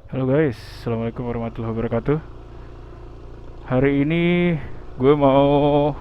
Halo guys, assalamualaikum warahmatullahi wabarakatuh. Hari ini gue mau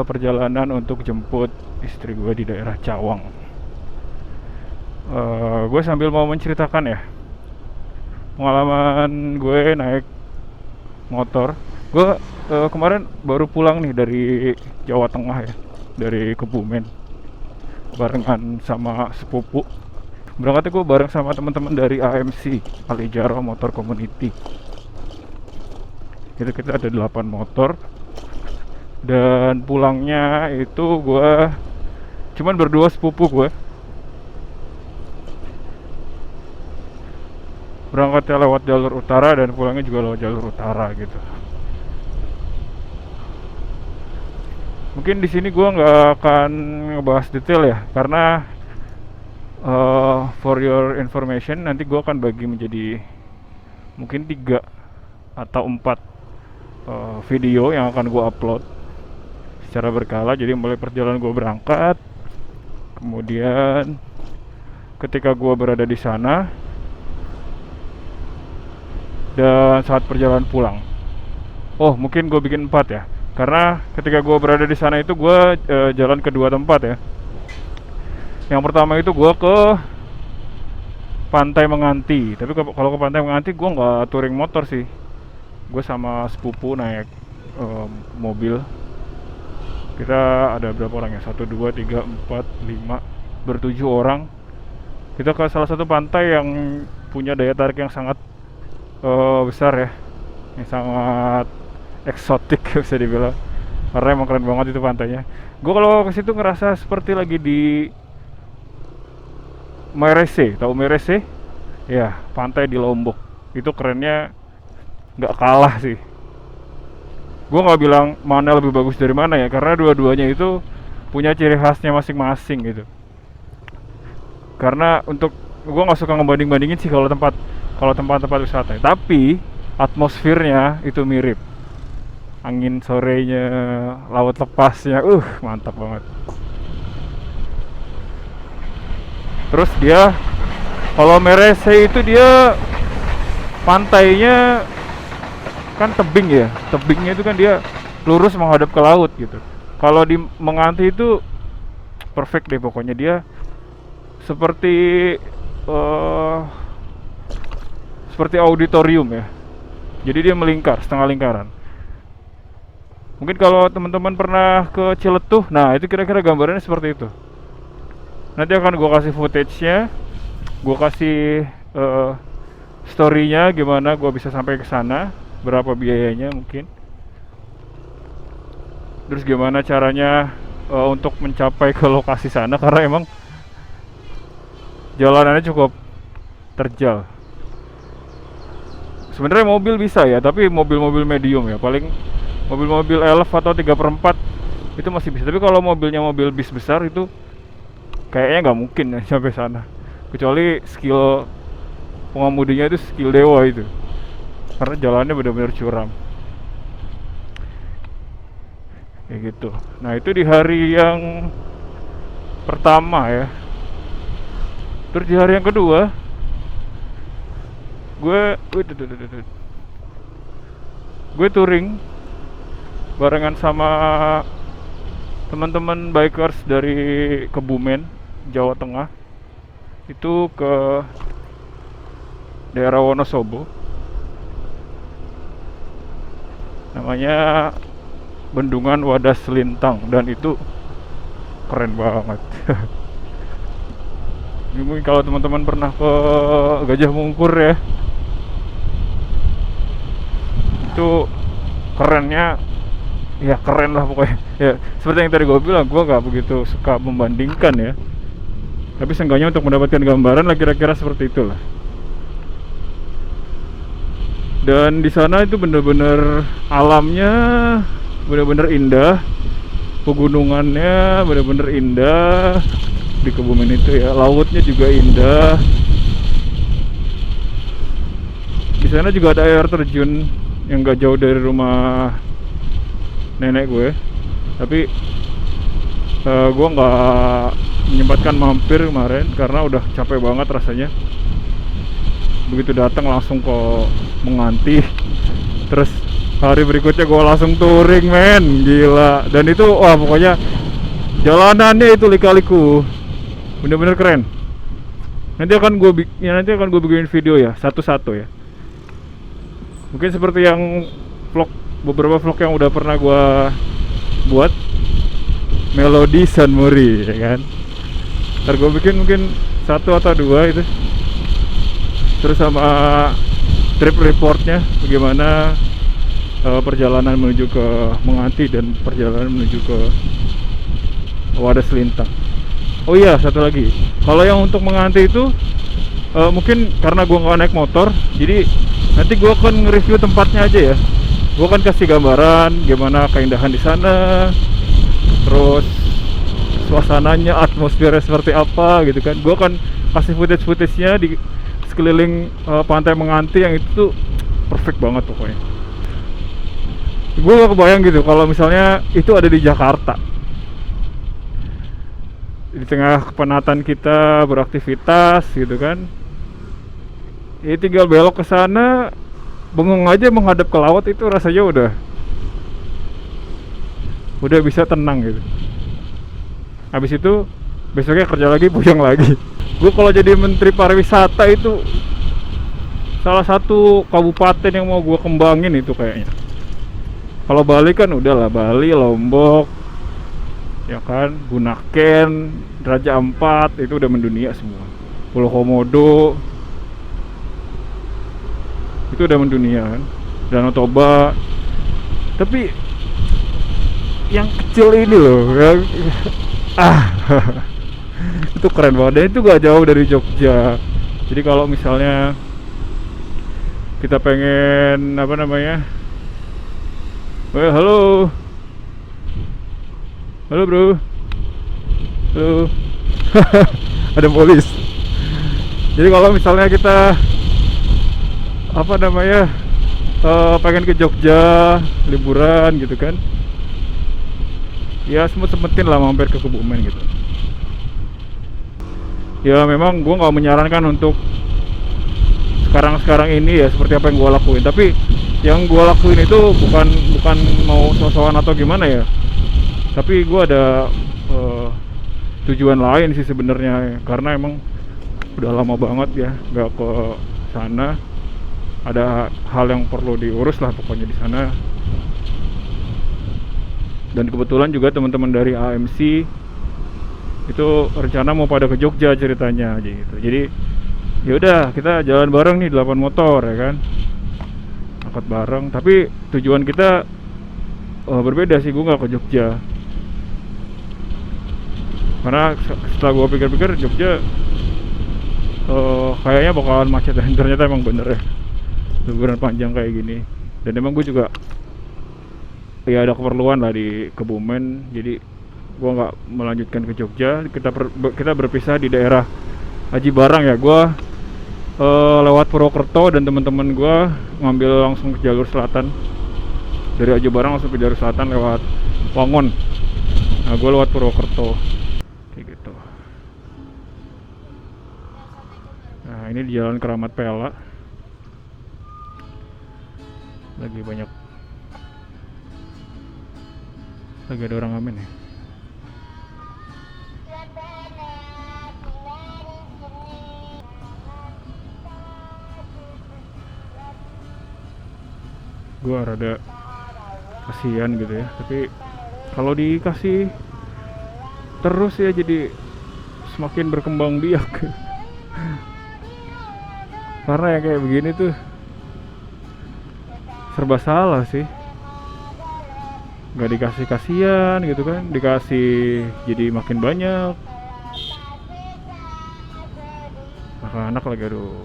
perjalanan untuk jemput istri gue di daerah Cawang. Gue sambil mau menceritakan ya pengalaman gue naik motor. Gue kemarin baru pulang nih dari Jawa Tengah ya, dari Kebumen, barengan sama sepupu. Berangkatnya gue bareng sama teman-teman dari AMC, Alijaro Motor Community. Itu kita ada 8 motor, dan pulangnya itu gue cuman berdua sepupu gue. Berangkatnya lewat jalur utara dan pulangnya juga lewat jalur utara gitu. Mungkin di sini gue nggak akan ngebahas detail ya, karena for your information nanti gue akan bagi menjadi mungkin 3 atau 4 video yang akan gue upload secara berkala. Jadi mulai perjalanan gue berangkat, kemudian ketika gue berada di sana, dan saat perjalanan pulang. Oh, mungkin gue bikin 4 ya, karena ketika gue berada di sana itu gue jalan ke 2 tempat ya. Yang pertama itu gue ke Pantai Menganti, tapi kalau ke Pantai Menganti gue nggak touring motor sih. Gue sama sepupu naik mobil. Kita ada berapa orang ya? 1, 2, 3, 4, 5, ber-7 orang. Kita ke salah satu pantai yang punya daya tarik yang sangat besar ya, yang sangat eksotik bisa dibilang, karena emang keren banget itu pantainya. Gue kalau ke situ ngerasa seperti lagi di Merese. Tahu Merese? Ya, pantai di Lombok. Itu kerennya nggak kalah sih. Gue nggak bilang mana lebih bagus dari mana ya, karena dua-duanya itu punya ciri khasnya masing-masing gitu. Karena untuk gue nggak suka ngebanding-bandingin sih kalau tempat-tempat wisata, tapi atmosfernya itu mirip. Angin sorenya, laut lepasnya, mantap banget. Terus dia, kalau Merese itu dia pantainya kan tebing ya, tebingnya itu kan dia lurus menghadap ke laut gitu. Kalau di Menganti itu perfect deh pokoknya, dia seperti eh, seperti auditorium ya. Jadi dia melingkar, setengah lingkaran. Mungkin kalau teman-teman pernah ke Ciletuh, nah itu kira-kira gambarannya seperti itu. Nanti akan gue kasih footage-nya, gue kasih story-nya gimana gue bisa sampai ke sana, berapa biayanya mungkin, terus gimana caranya untuk mencapai ke lokasi sana, karena emang jalanannya cukup terjal. Sebenarnya mobil bisa ya, tapi mobil-mobil medium ya, paling mobil-mobil elf atau 3/4 itu masih bisa. Tapi kalau mobilnya mobil bis besar itu kayaknya nggak mungkin ya sampai sana, kecuali skill pengemudinya itu skill dewa itu, karena jalannya benar-benar curam kayak gitu. Nah itu di hari yang pertama ya. Terus di hari yang kedua gue touring barengan sama teman-teman bikers dari Kebumen, Jawa Tengah. Itu ke daerah Wonosobo, namanya Bendungan Wadas Lintang, dan itu keren banget. Mungkin kalau teman-teman pernah ke Gajah Mungkur ya, itu kerennya ya keren lah pokoknya ya. Seperti yang tadi gue bilang, gue gak begitu suka membandingkan ya, tapi seenggaknya untuk mendapatkan gambaran lah kira-kira seperti itulah. Dan di sana itu bener-bener alamnya bener-bener indah, pegunungannya bener-bener indah di Kebumen itu ya, lautnya juga indah. Di sana juga ada air terjun yang gak jauh dari rumah nenek gue, tapi gue nggak menyempatkan mampir kemarin karena udah capek banget rasanya. begitu datang langsung ke Menganti. Terus hari berikutnya gue langsung touring men, gila. Dan itu wah pokoknya jalanannya itu lika-liku, bener-bener keren. Nanti akan gue bikin video ya satu-satu ya. Mungkin seperti yang beberapa vlog yang udah pernah gue buat, Melody Sunmori ya kan. Ntar gue bikin mungkin 1 atau 2 itu. Terus sama trip reportnya bagaimana perjalanan menuju ke Menganti dan perjalanan menuju ke Wadas Lintang. Oh iya, satu lagi. Kalau yang untuk Menganti itu mungkin karena gue nggak naik motor, jadi nanti gue akan nge-review tempatnya aja ya. Gue akan kasih gambaran gimana keindahan di sana, terus suasananya, atmosfernya seperti apa gitu kan. Gue akan kasih footage-nya di sekeliling pantai Menganti yang itu tuh perfect banget pokoknya. Gue gak kebayang gitu kalau misalnya itu ada di Jakarta, di tengah kepenatan kita beraktivitas gitu kan. Ya tinggal belok ke sana, bengong aja menghadap ke laut, itu rasanya udah bisa tenang gitu. Habis itu besoknya kerja lagi, puyeng lagi. Gue kalau jadi menteri pariwisata itu salah satu kabupaten yang mau gue kembangin itu kayaknya. Kalau Bali kan udahlah, Bali, Lombok, ya kan, Bunaken, Raja Ampat itu udah mendunia semua. Pulau Komodo itu udah mendunia kan, Danau Toba. Tapi yang kecil ini loh yang itu keren banget, dan itu gak jauh dari Jogja. Jadi kalau misalnya kita pengen apa namanya, halo bro, halo. Ada polis. Jadi kalau misalnya kita apa namanya pengen ke Jogja liburan gitu kan, ya sempetin lah mampir ke Kebumen gitu. Ya memang gue nggak menyarankan untuk sekarang ini ya seperti apa yang gue lakuin, tapi yang gue lakuin itu bukan mau sosokan atau gimana ya, tapi gue ada tujuan lain sih sebenarnya, karena emang udah lama banget ya nggak ke sana. Ada hal yang perlu diurus lah pokoknya di sana. Dan kebetulan juga teman-teman dari AMC itu rencana mau pada ke Jogja ceritanya aja gitu. Jadi ya udah kita jalan bareng nih 8 motor ya kan, angkat bareng. Tapi tujuan kita berbeda sih. Gue nggak ke Jogja karena setelah gue pikir-pikir Jogja kayaknya bakalan macet, dan ternyata emang bener ya liburan panjang kayak gini. Dan emang gue juga ya ada keperluan lah di Kebumen, jadi gue nggak melanjutkan ke Jogja. Kita berpisah di daerah Aji Barang ya. Gue lewat Purwokerto dan teman-teman gue ngambil langsung ke jalur selatan. Dari Aji Barang langsung ke jalur selatan lewat Wangon. Nah gue lewat Purwokerto kayak gitu. Nah ini di Jalan Keramat Pela lagi ada orang ngamen ya. Gue rada kasihan gitu ya, tapi kalau dikasih terus ya jadi semakin berkembang biak. Karena yang kayak begini tuh serba salah sih. Gak dikasih kasihan gitu kan, dikasih jadi makin banyak. Anak-anak lagi aduh.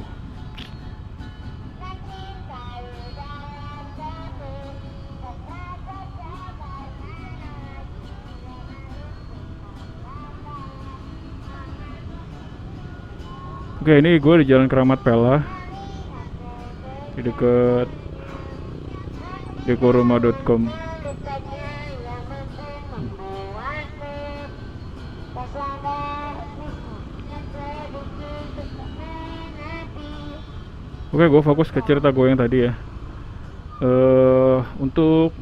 Oke, ini gue di Jalan Keramat Pela, di deket dekoruma.com. Oke, gue fokus ke cerita gue yang tadi ya. Untuk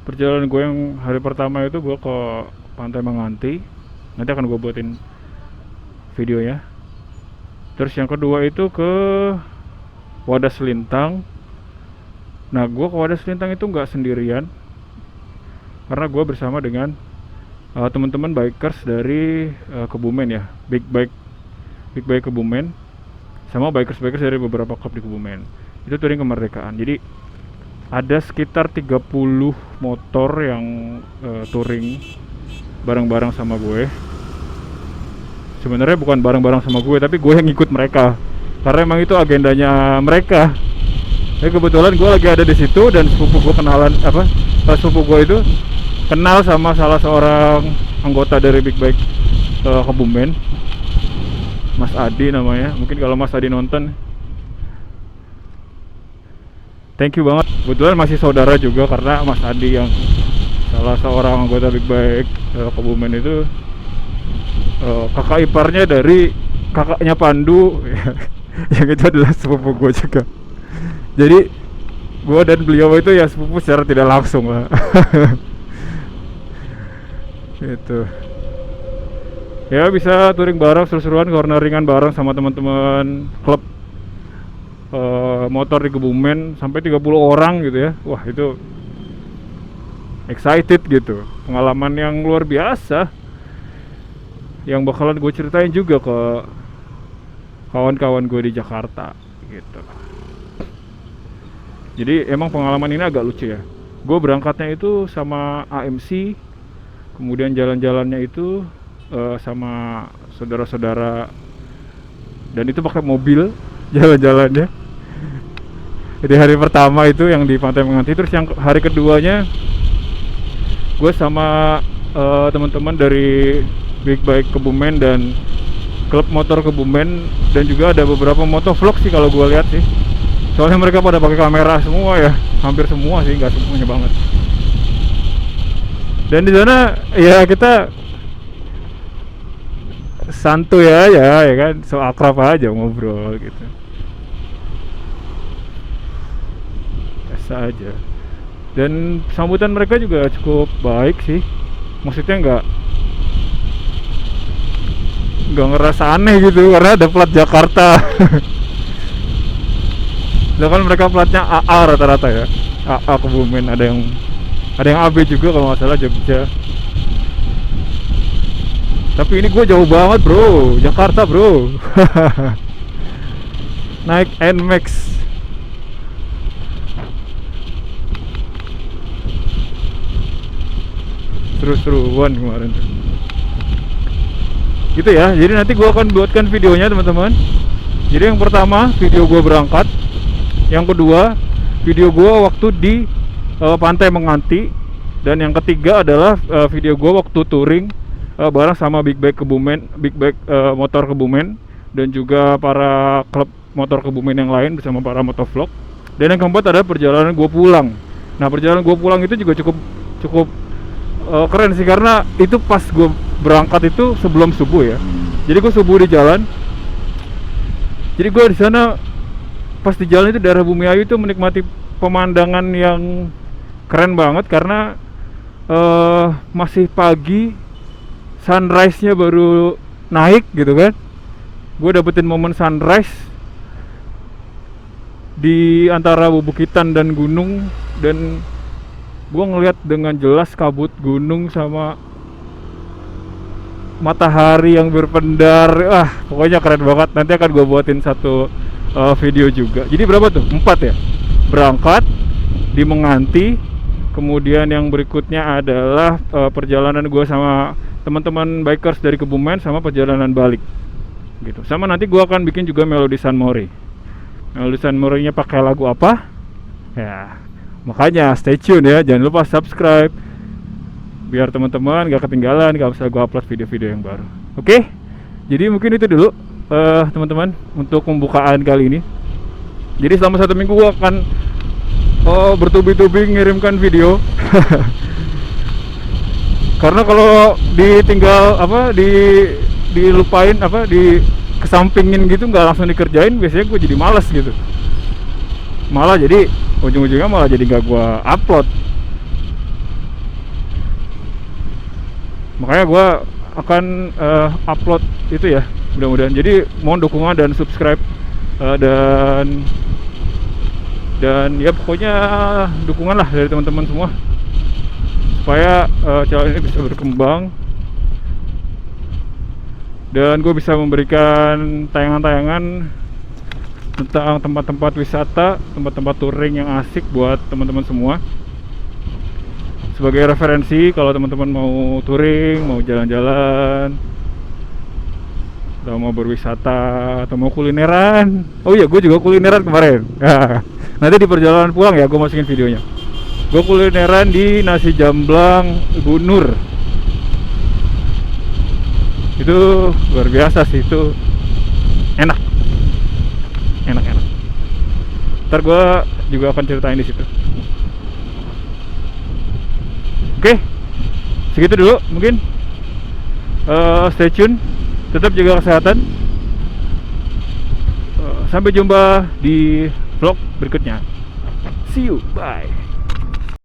perjalanan gue yang hari pertama itu gue ke Pantai Menganti. Nanti akan gue buatin videonya. Terus yang kedua itu ke Wadas Lintang. Nah, gue ke Wadas Lintang itu nggak sendirian, karena gue bersama dengan teman-teman bikers dari Kebumen ya, Big Bike Kebumen, sama bikers dari beberapa klub di Kebumen. Itu touring kemerdekaan. Jadi ada sekitar 30 motor yang touring bareng-bareng sama gue. Sebenarnya bukan bareng-bareng sama gue, tapi gue yang ikut mereka, karena emang itu agendanya mereka. Tapi kebetulan gue lagi ada di situ, dan sepupu gue sepupu gue itu kenal sama salah seorang anggota dari Big Bike Kebumen, Mas Adi namanya. Mungkin kalau Mas Adi nonton, thank you banget. Kebetulan masih saudara juga, karena Mas Adi yang salah seorang anggota Big Bike Kebumen itu kakak iparnya dari kakaknya Pandu yang itu adalah sepupu gue juga. Jadi gue dan beliau itu ya sepupu secara tidak langsung lah. Gitu. Ya bisa touring bareng, seru-seruan, corneringan bareng sama teman-teman klub motor di Kebumen sampai 30 orang gitu ya. Wah, itu excited gitu. Pengalaman yang luar biasa, yang bakalan gue ceritain juga ke kawan-kawan gue di Jakarta gitu. Jadi emang pengalaman ini agak lucu ya. Gue berangkatnya itu sama AMC, kemudian jalan-jalannya itu sama saudara-saudara, dan itu pakai mobil jalan-jalannya. Jadi hari pertama itu yang di Pantai Menganti, terus yang hari keduanya gue sama teman-teman dari Big Bike Kebumen dan klub motor Kebumen, dan juga ada beberapa motovlog sih kalau gue lihat sih. Soalnya mereka pada pakai kamera semua ya, hampir semua sih, nggak semuanya banget. Dan di sana ya kita santuy aja ya kan, so akrab aja ngobrol gitu, biasa aja. Dan sambutan mereka juga cukup baik sih, maksudnya nggak ngerasa aneh gitu, karena ada plat Jakarta. Lah kan mereka platnya AA rata-rata ya, AA Kebumen, ada yang AB juga kalau nggak salah, Jogja. Tapi ini gue jauh banget bro, Jakarta bro. Naik NMAX. Seru-seruan kemarin tuh. Gitu ya, jadi nanti gue akan buatkan videonya teman-teman. Jadi yang pertama video gue berangkat, yang kedua video gue waktu di Pantai Menganti, dan yang ketiga adalah video gue waktu touring bareng sama Big Bike Kebumen, Big Bike motor Kebumen, dan juga para klub motor Kebumen yang lain bersama para motovlog. Dan yang keempat adalah perjalanan gue pulang. Nah, perjalanan gue pulang itu juga cukup keren sih, karena itu pas gue berangkat itu sebelum subuh ya. Jadi gue subuh di jalan. Jadi gue di sana pas di jalan itu daerah Bumiayu itu menikmati pemandangan yang keren banget, karena masih pagi, sunrise-nya baru naik gitu kan. Gue dapetin momen sunrise di antara bebukitan dan gunung, dan gue ngeliat dengan jelas kabut gunung sama matahari yang berpendar. Wah, pokoknya keren banget. Nanti akan gue buatin satu video juga. Jadi berapa tuh? 4 ya? Berangkat di Menganti, kemudian yang berikutnya adalah perjalanan gue sama teman-teman bikers dari Kebumen, sama perjalanan balik gitu. Sama nanti gue akan bikin juga Melodi San Mori. Melodi San Mori-nya pakai lagu apa? Ya, makanya stay tune ya, jangan lupa subscribe biar teman-teman gak ketinggalan kalau misalnya gue upload video-video yang baru. Oke? Jadi mungkin itu dulu teman-teman untuk pembukaan kali ini. Jadi selama 1 minggu gue akan bertubi-tubi ngirimkan video. Karena kalau ditinggal dilupain kesampingin gitu, nggak langsung dikerjain, biasanya gue jadi malas gitu. Malah jadi ujung-ujungnya malah jadi nggak gue upload. Makanya gue akan upload itu ya, mudah-mudahan. Jadi mohon dukungan dan subscribe, dan ya pokoknya dukungan lah dari teman-teman semua supaya channel ini bisa berkembang dan gue bisa memberikan tayangan-tayangan tentang tempat-tempat wisata, tempat-tempat touring yang asik buat teman-teman semua, sebagai referensi kalau teman-teman mau touring, mau jalan-jalan, atau mau berwisata, atau mau kulineran. Oh iya, gue juga kulineran kemarin. Nanti di perjalanan pulang ya gue masukin videonya. Gue kulineran di nasi jamblang Ibu Nur. Itu luar biasa sih, itu enak. Ntar gue juga akan ceritain di situ. Oke, segitu dulu mungkin. Stay tune, tetap jaga kesehatan. Sampai jumpa di vlog berikutnya. See you, bye.